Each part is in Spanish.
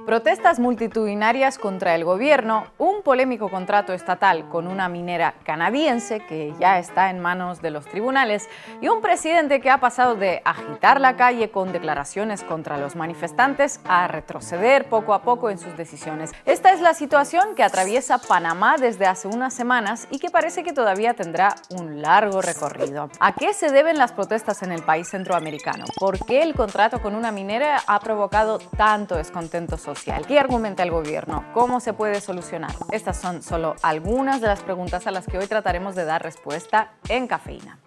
Protestas multitudinarias contra el gobierno, un polémico contrato estatal con una minera canadiense que ya está en manos de los tribunales y un presidente que ha pasado de agitar la calle con declaraciones contra los manifestantes a retroceder poco a poco en sus decisiones. Esta es la situación que atraviesa Panamá desde hace unas semanas y que parece que todavía tendrá un largo recorrido. ¿A qué se deben las protestas en el país centroamericano? ¿Por qué el contrato con una minera ha provocado tanto descontento social? ¿Qué argumenta el gobierno? ¿Cómo se puede solucionar? Estas son solo algunas de las preguntas a las que hoy trataremos de dar respuesta en Cafeína.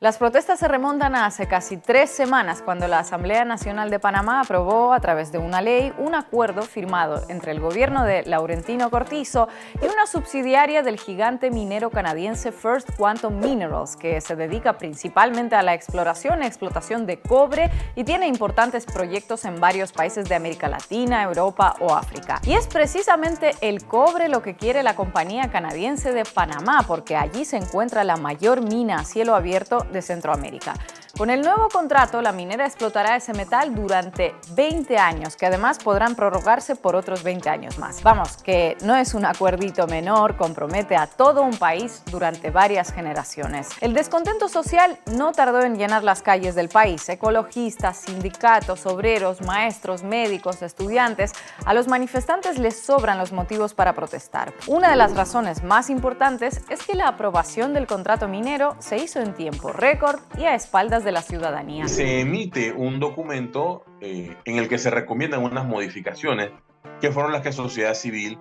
Las protestas se remontan a hace casi 3 semanas, cuando la Asamblea Nacional de Panamá aprobó, a través de una ley, un acuerdo firmado entre el gobierno de Laurentino Cortizo y una subsidiaria del gigante minero canadiense First Quantum Minerals, que se dedica principalmente a la exploración y explotación de cobre y tiene importantes proyectos en varios países de América Latina, Europa o África. Y es precisamente el cobre lo que quiere la compañía canadiense de Panamá, porque allí se encuentra la mayor mina a cielo abierto de Centroamérica. Con el nuevo contrato, la minera explotará ese metal durante 20 años, que además podrán prorrogarse por otros 20 años más. Vamos, que no es un acuerdito menor, compromete a todo un país durante varias generaciones. El descontento social no tardó en llenar las calles del país. Ecologistas, sindicatos, obreros, maestros, médicos, estudiantes, a los manifestantes les sobran los motivos para protestar. Una de las razones más importantes es que la aprobación del contrato minero se hizo en tiempo récord y a espaldas de la ciudadanía. Se emite un documento en el que se recomiendan unas modificaciones que fueron las que sociedad civil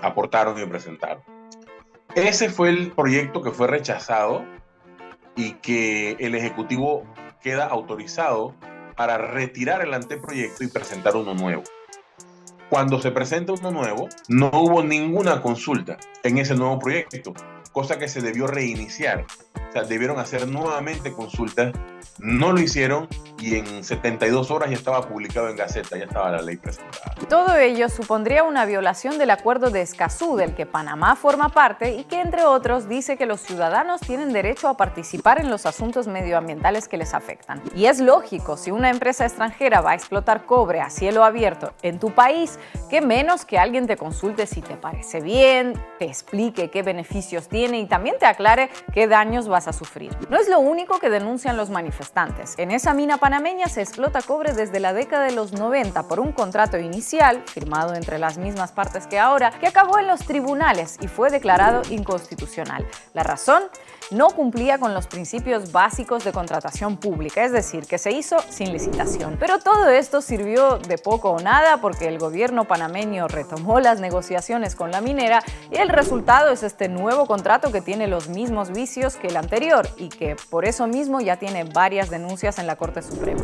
aportaron y presentaron. Ese fue el proyecto que fue rechazado y que el Ejecutivo queda autorizado para retirar el anteproyecto y presentar uno nuevo. Cuando se presenta uno nuevo, no hubo ninguna consulta en ese nuevo proyecto, cosa que se debió reiniciar. O sea, debieron hacer nuevamente consultas, no lo hicieron y en 72 horas ya estaba publicado en Gaceta, ya estaba la ley presentada. Todo ello supondría una violación del Acuerdo de Escazú, del que Panamá forma parte y que, entre otros, dice que los ciudadanos tienen derecho a participar en los asuntos medioambientales que les afectan. Y es lógico, si una empresa extranjera va a explotar cobre a cielo abierto en tu país, que menos que alguien te consulte si te parece bien, te explique qué beneficios tiene y también te aclare qué daños vas a sufrir. No es lo único que denuncian los manifestantes. En esa mina panameña se explota cobre desde la década de los 90 por un contrato inicial, firmado entre las mismas partes que ahora, que acabó en los tribunales y fue declarado inconstitucional. La razón: no cumplía con los principios básicos de contratación pública, es decir, que se hizo sin licitación. Pero todo esto sirvió de poco o nada porque el gobierno panameño retomó las negociaciones con la minera y el resultado es este nuevo contrato que tiene los mismos vicios que el anterior y que por eso mismo ya tiene varias denuncias en la Corte Suprema.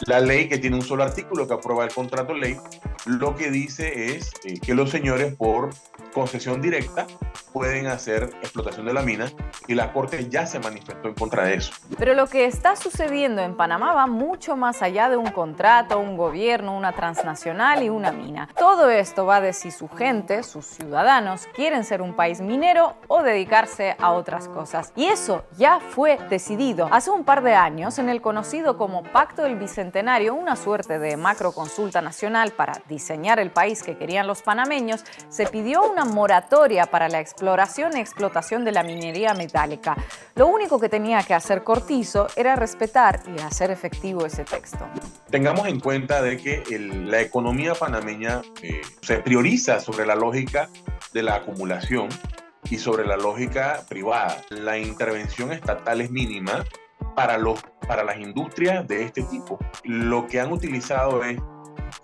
La ley, que tiene un solo artículo que aprueba el contrato ley, lo que dice es que los señores por concesión directa pueden hacer explotación de la mina y la Corte ya se manifestó en contra de eso. Pero lo que está sucediendo en Panamá va mucho más allá de un contrato, un gobierno, una transnacional y una mina. Todo esto va de si su gente, sus ciudadanos, quieren ser un país minero o dedicarse a otras cosas. Y eso ya fue decidido hace un par de años en el conocido como Pacto del Bicentenario, una suerte de macroconsulta nacional para diseñar el país que querían los panameños. Se pidió una moratoria para la exploración y explotación de la minería metálica. Lo único que tenía que hacer Cortizo era respetar y hacer efectivo ese texto. Tengamos en cuenta de que la economía panameña se prioriza sobre la lógica de la acumulación y sobre la lógica privada. La intervención estatal es mínima para las industrias de este tipo. Lo que han utilizado es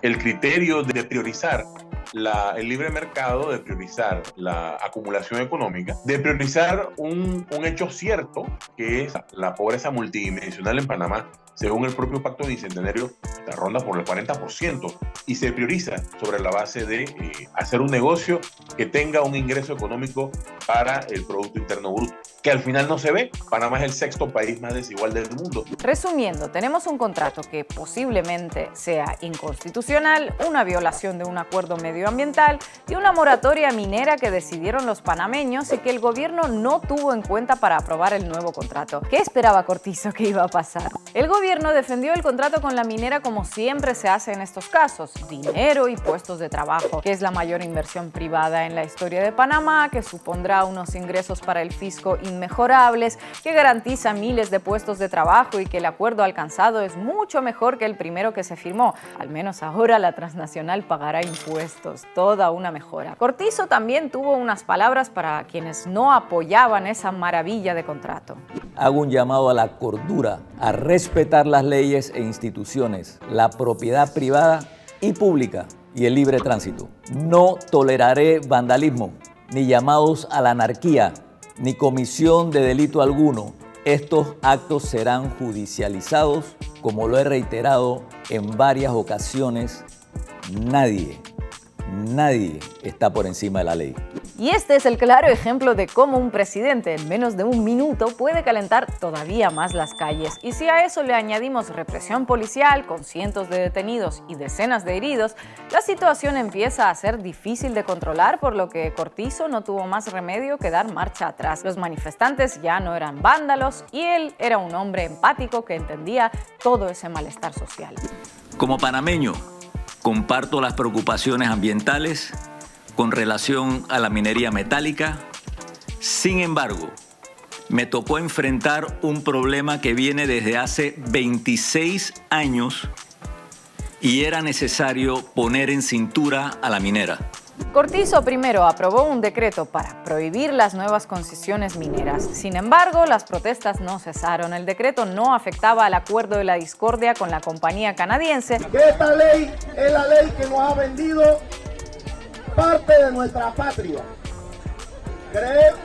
el criterio de priorizar el libre mercado, de priorizar la acumulación económica, de priorizar un hecho cierto, que es la pobreza multidimensional en Panamá. Según el propio Pacto Bicentenario, esta ronda por el 40% y se prioriza sobre la base de hacer un negocio que tenga un ingreso económico para el Producto Interno Bruto. que al final no se ve. Panamá es el sexto país más desigual del mundo. Resumiendo, tenemos un contrato que posiblemente sea inconstitucional, una violación de un acuerdo medioambiental y una moratoria minera que decidieron los panameños y que el gobierno no tuvo en cuenta para aprobar el nuevo contrato. ¿Qué esperaba Cortizo que iba a pasar? El gobierno defendió el contrato con la minera como siempre se hace en estos casos: dinero y puestos de trabajo, que es la mayor inversión privada en la historia de Panamá, que supondrá unos ingresos para el fisco inmejorables, que garantiza miles de puestos de trabajo y que el acuerdo alcanzado es mucho mejor que el primero que se firmó. Al menos ahora la transnacional pagará impuestos, toda una mejora. Cortizo también tuvo unas palabras para quienes no apoyaban esa maravilla de contrato. Hago un llamado a la cordura, a respetar las leyes e instituciones, la propiedad privada y pública y el libre tránsito. No toleraré vandalismo, ni llamados a la anarquía, ni comisión de delito alguno. Estos actos serán judicializados, como lo he reiterado en varias ocasiones. Nadie está por encima de la ley. Y este es el claro ejemplo de cómo un presidente en menos de un minuto puede calentar todavía más las calles. Y si a eso le añadimos represión policial con cientos de detenidos y decenas de heridos, la situación empieza a ser difícil de controlar, por lo que Cortizo no tuvo más remedio que dar marcha atrás. Los manifestantes ya no eran vándalos y él era un hombre empático que entendía todo ese malestar social. Como panameño, comparto las preocupaciones ambientales con relación a la minería metálica. Sin embargo, me tocó enfrentar un problema que viene desde hace 26 años y era necesario poner en cintura a la minera. Cortizo primero aprobó un decreto para prohibir las nuevas concesiones mineras. Sin embargo, las protestas no cesaron. El decreto no afectaba al acuerdo de la discordia con la compañía canadiense. Que esta ley es la ley que nos ha vendido parte de nuestra patria.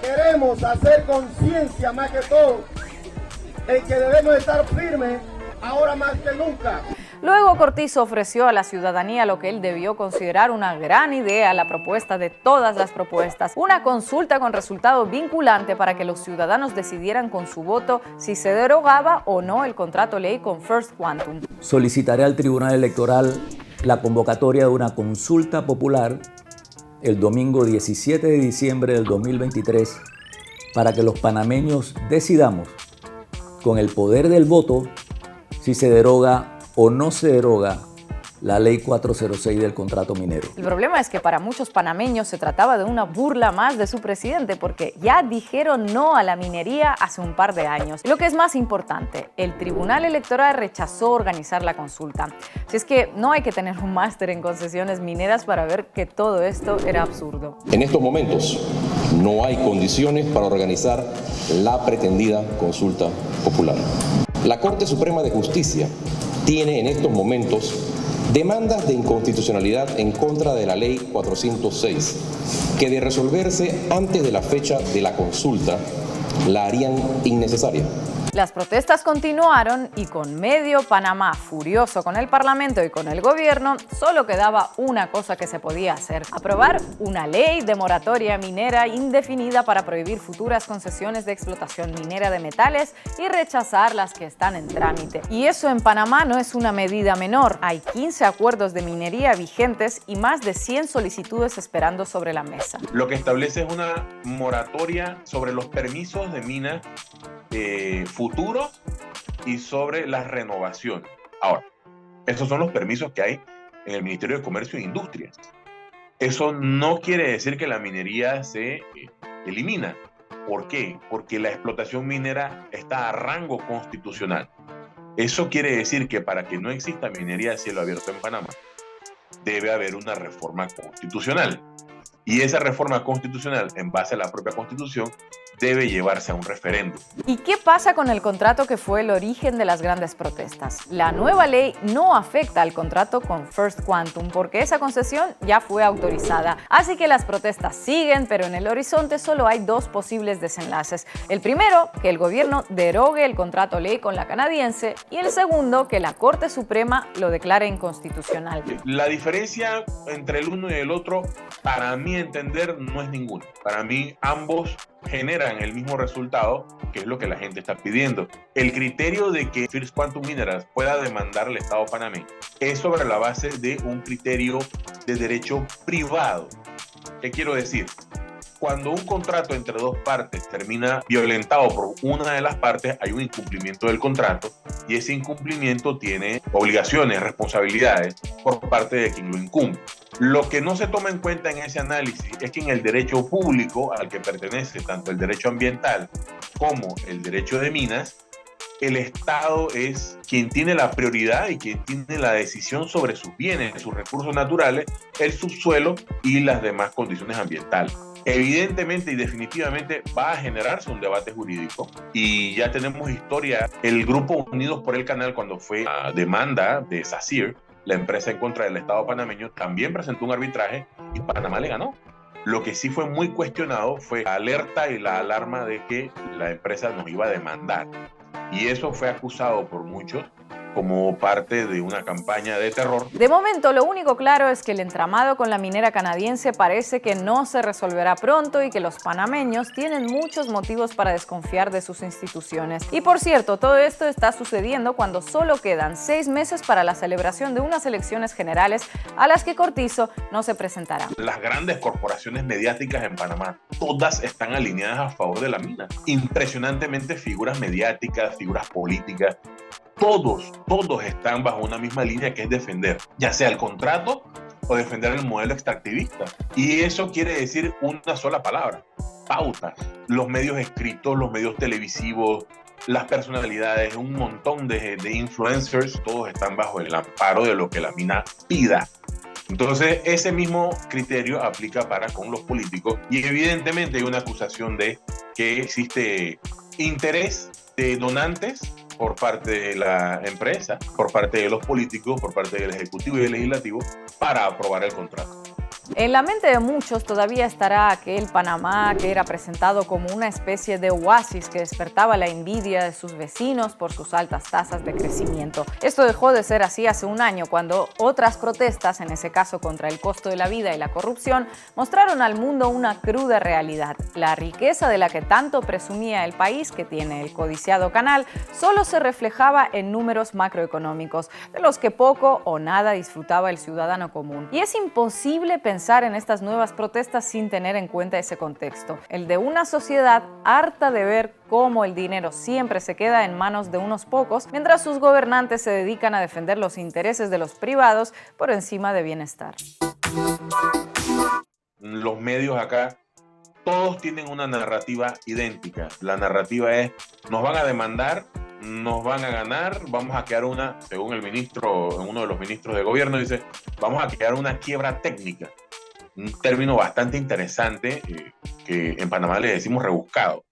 Queremos hacer conciencia más que todo en que debemos estar firmes ahora más que nunca. Luego Cortizo ofreció a la ciudadanía lo que él debió considerar una gran idea, la propuesta de todas las propuestas, una consulta con resultado vinculante para que los ciudadanos decidieran con su voto si se derogaba o no el contrato ley con First Quantum. Solicitaré al Tribunal Electoral la convocatoria de una consulta popular el domingo 17 de diciembre del 2023 para que los panameños decidamos con el poder del voto si se deroga o no se deroga la ley 406 del contrato minero. El problema es que para muchos panameños se trataba de una burla más de su presidente, porque ya dijeron no a la minería hace un par de años. Y lo que es más importante, el Tribunal Electoral rechazó organizar la consulta. Si es que no hay que tener un máster en concesiones mineras para ver que todo esto era absurdo. En estos momentos no hay condiciones para organizar la pretendida consulta popular. La Corte Suprema de Justicia tiene en estos momentos demandas de inconstitucionalidad en contra de la Ley 406, que de resolverse antes de la fecha de la consulta, la harían innecesaria. Las protestas continuaron y con medio Panamá furioso con el Parlamento y con el gobierno, solo quedaba una cosa que se podía hacer: aprobar una ley de moratoria minera indefinida para prohibir futuras concesiones de explotación minera de metales y rechazar las que están en trámite. Y eso en Panamá no es una medida menor. Hay 15 acuerdos de minería vigentes y más de 100 solicitudes esperando sobre la mesa. Lo que establece es una moratoria sobre los permisos de mina futuros y sobre la renovación. Ahora, esos son los permisos que hay en el Ministerio de Comercio e Industria. Eso no quiere decir que la minería se elimina. ¿Por qué? Porque la explotación minera está a rango constitucional. Eso quiere decir que para que no exista minería de cielo abierto en Panamá, debe haber una reforma constitucional. Y esa reforma constitucional, en base a la propia Constitución, debe llevarse a un referéndum. ¿Y qué pasa con el contrato que fue el origen de las grandes protestas? La nueva ley no afecta al contrato con First Quantum porque esa concesión ya fue autorizada. Así que las protestas siguen, pero en el horizonte solo hay dos posibles desenlaces. El primero, que el gobierno derogue el contrato ley con la canadiense, y el segundo, que la Corte Suprema lo declare inconstitucional. La diferencia entre el uno y el otro, para mí, entender, no es ninguno. Para mí, ambos generan el mismo resultado, que es lo que la gente está pidiendo. El criterio de que First Quantum Minerals pueda demandar al Estado panameño es sobre la base de un criterio de derecho privado. ¿Qué quiero decir? Cuando un contrato entre dos partes termina violentado por una de las partes, hay un incumplimiento del contrato y ese incumplimiento tiene obligaciones, responsabilidades por parte de quien lo incumple. Lo que no se toma en cuenta en ese análisis es que en el derecho público al que pertenece tanto el derecho ambiental como el derecho de minas, el Estado es quien tiene la prioridad y quien tiene la decisión sobre sus bienes, sus recursos naturales, el subsuelo y las demás condiciones ambientales. Evidentemente y definitivamente va a generarse un debate jurídico y ya tenemos historia. El grupo Unidos por el Canal, cuando fue la demanda de SACIR, la empresa en contra del Estado panameño, también presentó un arbitraje y Panamá le ganó. Lo que sí fue muy cuestionado fue la alerta y la alarma de que la empresa nos iba a demandar. Y eso fue acusado por muchos como parte de una campaña de terror. De momento, lo único claro es que el entramado con la minera canadiense parece que no se resolverá pronto y que los panameños tienen muchos motivos para desconfiar de sus instituciones. Y por cierto, todo esto está sucediendo cuando solo quedan 6 meses para la celebración de unas elecciones generales a las que Cortizo no se presentará. Las grandes corporaciones mediáticas en Panamá, todas están alineadas a favor de la mina. Impresionantemente figuras mediáticas, figuras políticas, todos están bajo una misma línea que es defender, ya sea el contrato o defender el modelo extractivista. Y eso quiere decir una sola palabra: pautas. Los medios escritos, los medios televisivos, las personalidades, un montón de influencers, todos están bajo el amparo de lo que la mina pida. Entonces, ese mismo criterio aplica para con los políticos y evidentemente hay una acusación de que existe interés de donantes por parte de la empresa, por parte de los políticos, por parte del Ejecutivo y del Legislativo para aprobar el contrato. En la mente de muchos todavía estará aquel Panamá que era presentado como una especie de oasis que despertaba la envidia de sus vecinos por sus altas tasas de crecimiento. Esto dejó de ser así hace un año, cuando otras protestas, en ese caso contra el costo de la vida y la corrupción, mostraron al mundo una cruda realidad. La riqueza de la que tanto presumía el país, que tiene el codiciado canal, solo se reflejaba en números macroeconómicos, de los que poco o nada disfrutaba el ciudadano común. Y es imposible pensar en estas nuevas protestas sin tener en cuenta ese contexto, el de una sociedad harta de ver cómo el dinero siempre se queda en manos de unos pocos, mientras sus gobernantes se dedican a defender los intereses de los privados por encima de bienestar. Los medios acá, todos tienen una narrativa idéntica. La narrativa es: nos van a demandar, nos van a ganar, vamos a quedar según el ministro, uno de los ministros de gobierno dice, vamos a quedar una quiebra técnica. Un término bastante interesante que en Panamá le decimos rebuscado.